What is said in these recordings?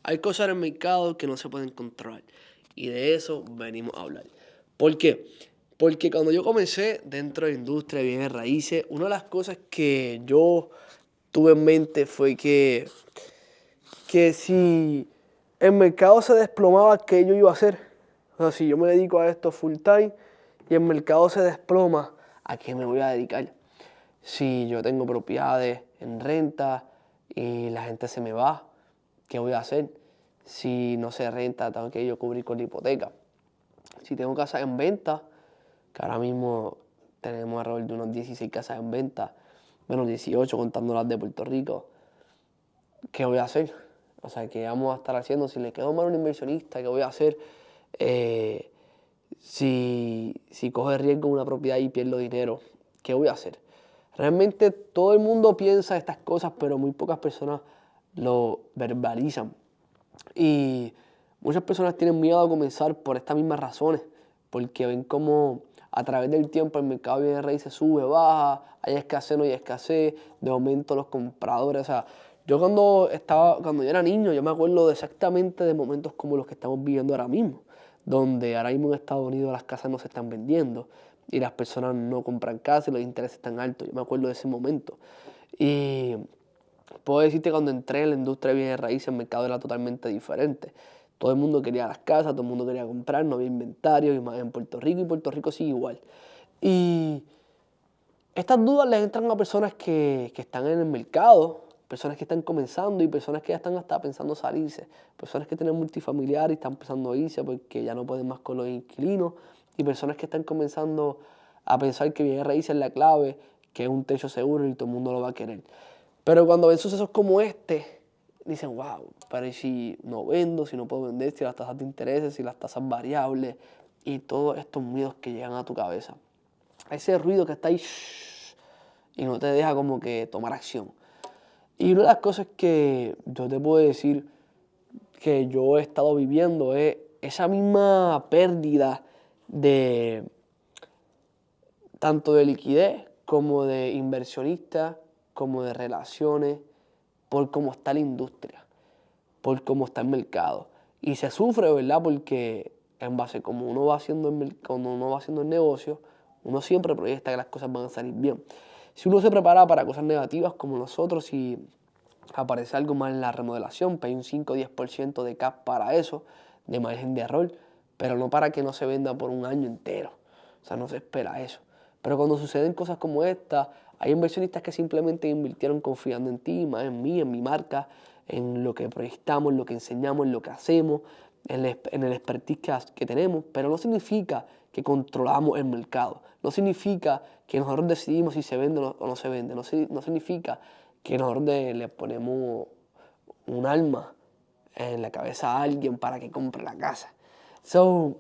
Hay cosas en el mercado que no se pueden controlar y de eso venimos a hablar. ¿Por qué? Porque cuando yo comencé dentro de la industria de bienes raíces, una de las cosas que yo tuve en mente fue que si el mercado se desplomaba, ¿qué yo iba a hacer? O sea, si yo me dedico a esto full time y el mercado se desploma, ¿a qué me voy a dedicar? Si yo tengo propiedades en renta y la gente se me va, ¿qué voy a hacer? Si no se renta, tengo que yo cubrir con la hipoteca. Si tengo casas en venta, que ahora mismo tenemos alrededor de unos 16 casas en venta, menos 18 contando las de Puerto Rico, ¿qué voy a hacer? O sea, ¿qué vamos a estar haciendo? Si le quedó mal a un inversionista, ¿qué voy a hacer? Si coge riesgo en una propiedad y pierdo dinero, ¿qué voy a hacer? Realmente todo el mundo piensa estas cosas, pero muy pocas personas lo verbalizan. Y muchas personas tienen miedo a comenzar por estas mismas razones, porque ven como a través del tiempo el mercado de bienes raíces sube, baja, hay escasez, no hay escasez, de momento los compradores, o sea, yo cuando yo era niño, yo me acuerdo exactamente de momentos como los que estamos viviendo ahora mismo, donde ahora mismo en Estados Unidos las casas no se están vendiendo y las personas no compran casas y los intereses están altos. Yo me acuerdo de ese momento. Y puedo decirte que cuando entré en la industria de bienes raíces, el mercado era totalmente diferente. Todo el mundo quería las casas, todo el mundo quería comprar, no había inventario, y más en Puerto Rico, y Puerto Rico sigue igual. Y estas dudas les entran a personas que están en el mercado, personas que están comenzando y personas que ya están hasta pensando salirse, personas que tienen multifamiliares y están pensando irse porque ya no pueden más con los inquilinos, y personas que están comenzando a pensar que bienes raíces es la clave, que es un techo seguro y todo el mundo lo va a querer. Pero cuando ven sucesos como este, dicen, wow, pero ¿y si no vendo, si no puedo vender, si las tasas de interés, si las tasas variables y todos estos miedos que llegan a tu cabeza? Ese ruido que está ahí y no te deja como que tomar acción. Y una de las cosas que yo te puedo decir que yo he estado viviendo es esa misma pérdida de tanto de liquidez como de inversionistas, como de relaciones, por cómo está la industria, por cómo está el mercado. Y se sufre, ¿verdad? Porque en base a cómo uno va haciendo cuando uno va haciendo el negocio, uno siempre proyecta que las cosas van a salir bien. Si uno se prepara para cosas negativas como nosotros, si aparece algo mal en la remodelación, pues hay un 5 o 10% de cap para eso, de margen de error, pero no para que no se venda por un año entero. O sea, no se espera eso. Pero cuando suceden cosas como esta, hay inversionistas que simplemente invirtieron confiando en ti, más en mí, en mi marca, en lo que proyectamos, en lo que enseñamos, en lo que hacemos, en el expertise que tenemos, pero no significa que controlamos el mercado. No significa que nosotros decidimos si se vende o no se vende. No significa que nosotros le ponemos un alma en la cabeza a alguien para que compre la casa. Son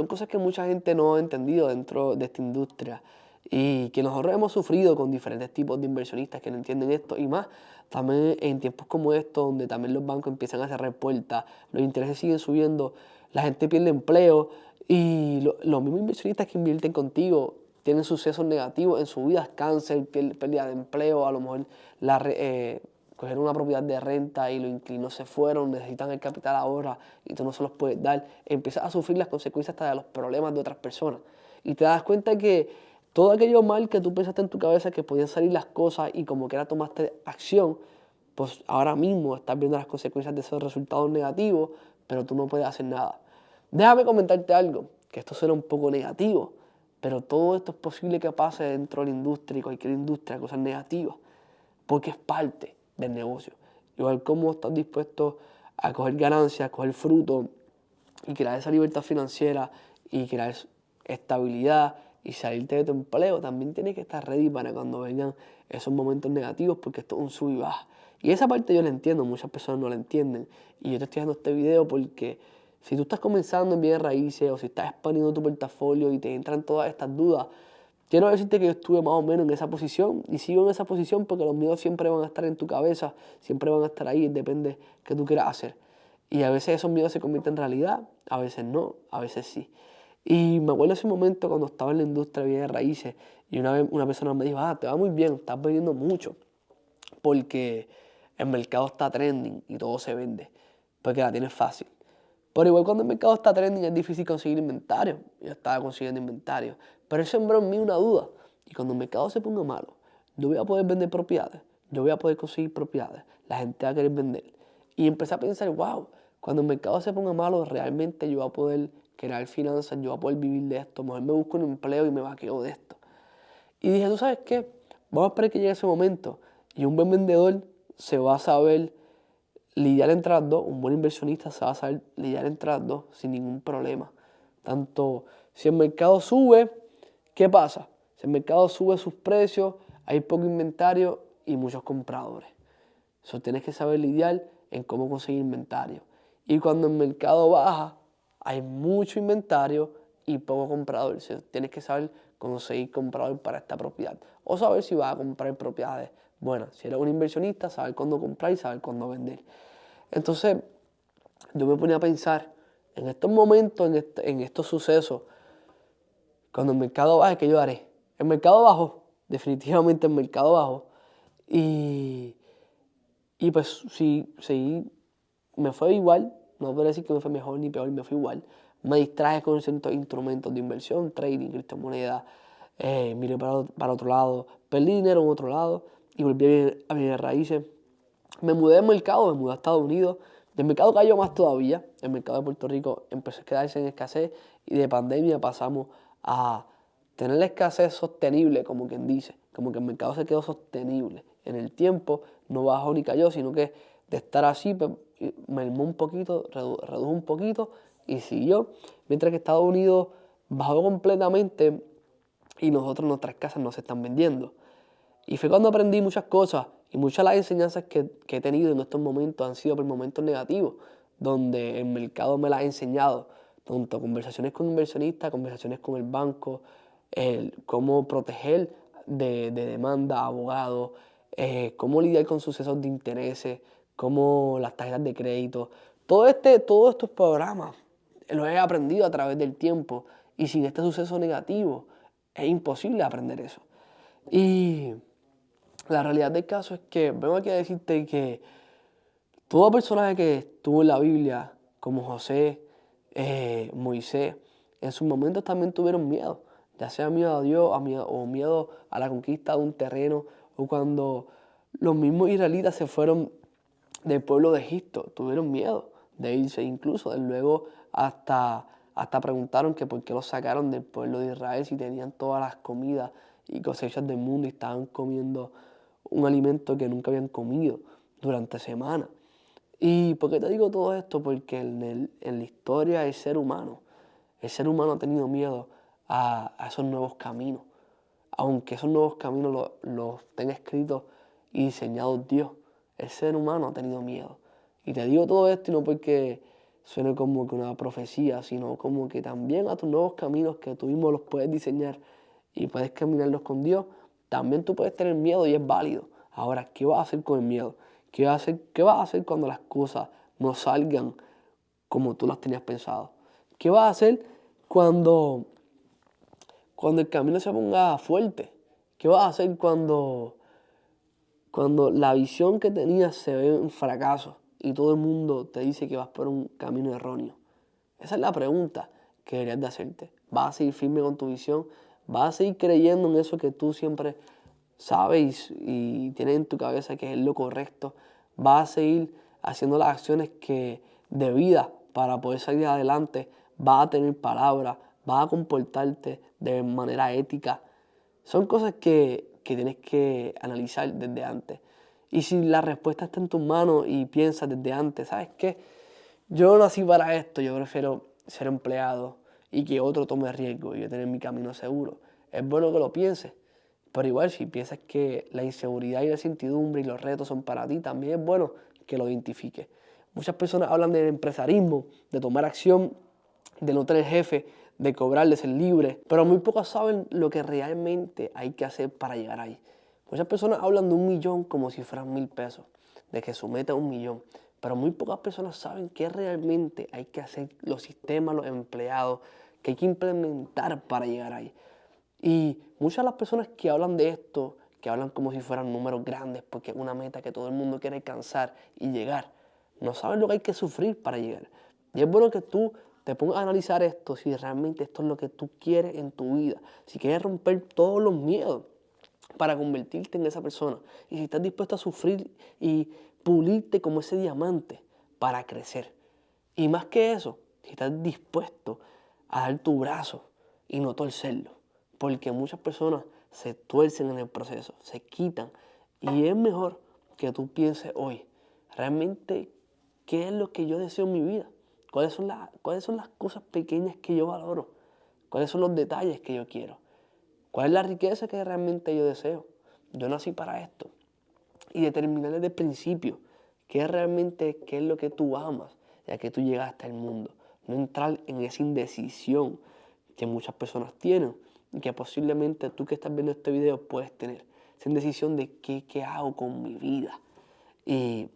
cosas que mucha gente no ha entendido dentro de esta industria y que nosotros hemos sufrido con diferentes tipos de inversionistas que no entienden esto y más también en tiempos como estos donde también los bancos empiezan a cerrar puertas, los intereses siguen subiendo, la gente pierde empleo y los mismos inversionistas que invierten contigo tienen sucesos negativos en su vida, cáncer, pérdida de empleo, a lo mejor cogieron una propiedad de renta y los inquilinos se fueron, necesitan el capital ahora y tú no se los puedes dar, empiezas a sufrir las consecuencias hasta de los problemas de otras personas. Y te das cuenta que todo aquello mal que tú pensaste en tu cabeza que podían salir las cosas y como que era tomaste acción, pues ahora mismo estás viendo las consecuencias de esos resultados negativos, pero tú no puedes hacer nada. Déjame comentarte algo, que esto suena un poco negativo, pero todo esto es posible que pase dentro de la industria y cualquier industria, cosas negativas, porque es parte del negocio. Igual como estás dispuesto a coger ganancias, a coger fruto y crear esa libertad financiera y crear estabilidad y salirte de tu empleo, también tienes que estar ready para cuando vengan esos momentos negativos porque esto es un sub y baja. Y esa parte yo la entiendo, muchas personas no la entienden. Y yo te estoy haciendo este video porque si tú estás comenzando en bienes raíces o si estás expandiendo tu portafolio y te entran todas estas dudas, quiero decirte que yo estuve más o menos en esa posición y sigo en esa posición porque los miedos siempre van a estar en tu cabeza, siempre van a estar ahí, depende de qué tú quieras hacer. Y a veces esos miedos se convierten en realidad, a veces no, a veces sí. Y me acuerdo ese momento cuando estaba en la industria de bienes raíces y una vez una persona me dijo, te va muy bien, estás vendiendo mucho porque el mercado está trending y todo se vende. porque la tienes fácil. Pero igual cuando el mercado está trending es difícil conseguir inventario. Yo estaba consiguiendo inventario. Pero eso sembró en mí una duda. Y cuando el mercado se ponga malo, yo voy a poder vender propiedades. Yo voy a poder conseguir propiedades. La gente va a querer vender. Y empecé a pensar, wow, cuando el mercado se ponga malo, realmente yo voy a poder crear finanzas, yo voy a poder vivir de esto. Mejor me busco un empleo y me vaqueo de esto. Y dije, ¿tú sabes qué? Vamos a esperar que llegue ese momento. Y un buen vendedor se va a saber lidiar entre las dos. Un buen inversionista se va a saber lidiar entre las dos sin ningún problema. Tanto si el mercado sube, ¿qué pasa? Si el mercado sube sus precios, hay poco inventario y muchos compradores. Eso tienes que saber lidiar en cómo conseguir inventario. Y cuando el mercado baja, hay mucho inventario y poco comprador. Tienes que saber conseguir comprador para esta propiedad. O saber si vas a comprar propiedades buenas. Si eres un inversionista, saber cuándo comprar y saber cuándo vender. Entonces, yo me ponía a pensar en estos momentos, en estos sucesos, cuando el mercado baje, ¿qué yo haré? El mercado bajó, definitivamente el mercado bajó. Y pues sí, me fue igual, no puedo decir que me fue mejor ni peor, me fue igual. Me distraje con ciertos instrumentos de inversión, trading, criptomonedas, miré para otro lado, perdí dinero en otro lado y volví a mis raíces. Me mudé de mercado, me mudé a Estados Unidos. El mercado cayó más todavía. El mercado de Puerto Rico empezó a quedarse en escasez y de pandemia pasamos a tener la escasez sostenible, como quien dice. Como que el mercado se quedó sostenible. En el tiempo no bajó ni cayó, sino que de estar así, pues, mermó un poquito, redujo un poquito y siguió. Mientras que Estados Unidos bajó completamente y nuestras casas no se están vendiendo. Y fue cuando aprendí muchas cosas y muchas de las enseñanzas que he tenido en estos momentos han sido por momentos negativos, donde el mercado me las ha enseñado, tanto conversaciones con inversionistas, conversaciones con el banco, cómo proteger de demanda, abogados, cómo lidiar con sucesos de intereses, cómo las tarjetas de crédito. Todos estos programas los he aprendido a través del tiempo y sin este suceso negativo es imposible aprender eso. Y la realidad del caso es que vengo aquí a decirte que todo personaje que estuvo en la Biblia, como José, Moisés, en sus momentos también tuvieron miedo, ya sea miedo a Dios o miedo a la conquista de un terreno, o cuando los mismos israelitas se fueron del pueblo de Egipto, tuvieron miedo de irse, incluso luego hasta preguntaron que por qué los sacaron del pueblo de Israel si tenían todas las comidas y cosechas del mundo y estaban comiendo un alimento que nunca habían comido durante semanas. ¿Y por qué te digo todo esto? Porque en la historia del ser humano, el ser humano ha tenido miedo a esos nuevos caminos. Aunque esos nuevos caminos los tenga escritos y diseñados Dios, el ser humano ha tenido miedo. Y te digo todo esto y no porque suene como que una profecía, sino como que también a tus nuevos caminos que tú mismo los puedes diseñar y puedes caminarlos con Dios, también tú puedes tener miedo y es válido. Ahora, ¿qué vas a hacer con el miedo? ¿Qué vas a hacer cuando las cosas no salgan como tú las tenías pensado? ¿Qué vas a hacer cuando el camino se ponga fuerte? ¿Qué vas a hacer cuando la visión que tenías se ve un fracaso y todo el mundo te dice que vas por un camino erróneo? Esa es la pregunta que deberías de hacerte. ¿Vas a seguir firme con tu visión? ¿Vas a seguir creyendo en eso que tú siempre sabes y tienes en tu cabeza que es lo correcto? ¿Vas a seguir haciendo las acciones de vida para poder salir adelante? ¿Vas a tener palabras? ¿Vas a comportarte de manera ética? Son cosas que tienes que analizar desde antes. Y si la respuesta está en tus manos y piensas desde antes, ¿sabes qué? Yo no nací para esto, yo prefiero ser empleado y que otro tome riesgo y yo tener mi camino seguro. Es bueno que lo pienses, pero igual si piensas que la inseguridad y la incertidumbre y los retos son para ti, también es bueno que lo identifiques. Muchas personas hablan del empresarismo, de tomar acción, de no tener jefe, de cobrar, de ser libre, pero muy pocos saben lo que realmente hay que hacer para llegar ahí. Muchas personas hablan de 1.000.000 como si fueran 1.000 pesos, de que su meta es 1.000.000, pero muy pocas personas saben qué realmente hay que hacer, los sistemas, los empleados, que hay que implementar para llegar ahí. Y muchas de las personas que hablan de esto, que hablan como si fueran números grandes, porque es una meta que todo el mundo quiere alcanzar y llegar, no sabes lo que hay que sufrir para llegar. Y es bueno que tú te pongas a analizar esto, si realmente esto es lo que tú quieres en tu vida, si quieres romper todos los miedos para convertirte en esa persona, y si estás dispuesto a sufrir y pulirte como ese diamante para crecer. Y más que eso, si estás dispuesto a dar tu brazo y no torcerlo, porque muchas personas se tuercen en el proceso, se quitan, y es mejor que tú pienses hoy, realmente, ¿qué es lo que yo deseo en mi vida? ¿Cuáles son las cosas pequeñas que yo valoro? ¿Cuáles son los detalles que yo quiero? ¿Cuál es la riqueza que realmente yo deseo? Yo nací para esto. Y determinar desde el principio qué es lo que tú amas, ya que tú llegaste al mundo. No entrar en esa indecisión que muchas personas tienen y que posiblemente tú que estás viendo este video puedes tener. Esa indecisión de qué hago con mi vida. Y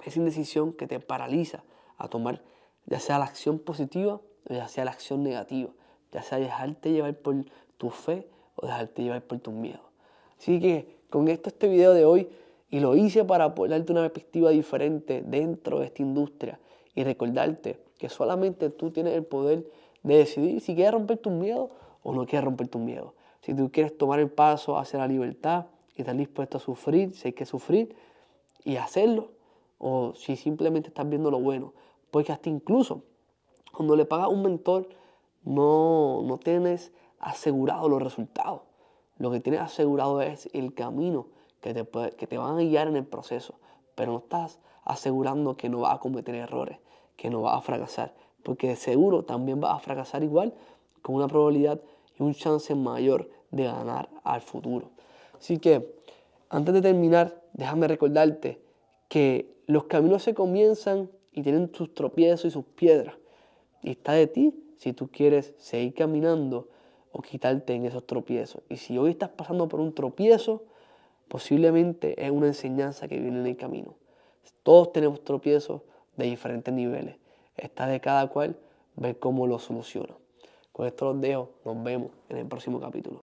esa indecisión que te paraliza a tomar ya sea la acción positiva o ya sea la acción negativa, ya sea dejarte llevar por tu fe o dejarte llevar por tus miedos. Así que con este video de hoy, y lo hice para poder darte una perspectiva diferente dentro de esta industria y recordarte que solamente tú tienes el poder de decidir si quieres romper tus miedos o no quieres romper tus miedos. Si tú quieres tomar el paso hacia la libertad y estás dispuesto a sufrir, si hay que sufrir, y hacerlo, o si simplemente estás viendo lo bueno. Porque hasta incluso cuando le pagas a un mentor, no tienes asegurado los resultados. Lo que tienes asegurado es el camino que te van a guiar en el proceso. Pero no estás asegurando que no vas a cometer errores, que no vas a fracasar. Porque de seguro también vas a fracasar igual, con una probabilidad y un chance mayor de ganar al futuro. Así que, antes de terminar, déjame recordarte que los caminos se comienzan y tienen sus tropiezos y sus piedras. Y está de ti si tú quieres seguir caminando o quitarte en esos tropiezos. Y si hoy estás pasando por un tropiezo, posiblemente es una enseñanza que viene en el camino. Todos tenemos tropiezos de diferentes niveles. Está de cada cual ver cómo lo soluciona. Con esto los dejo. Nos vemos en el próximo capítulo.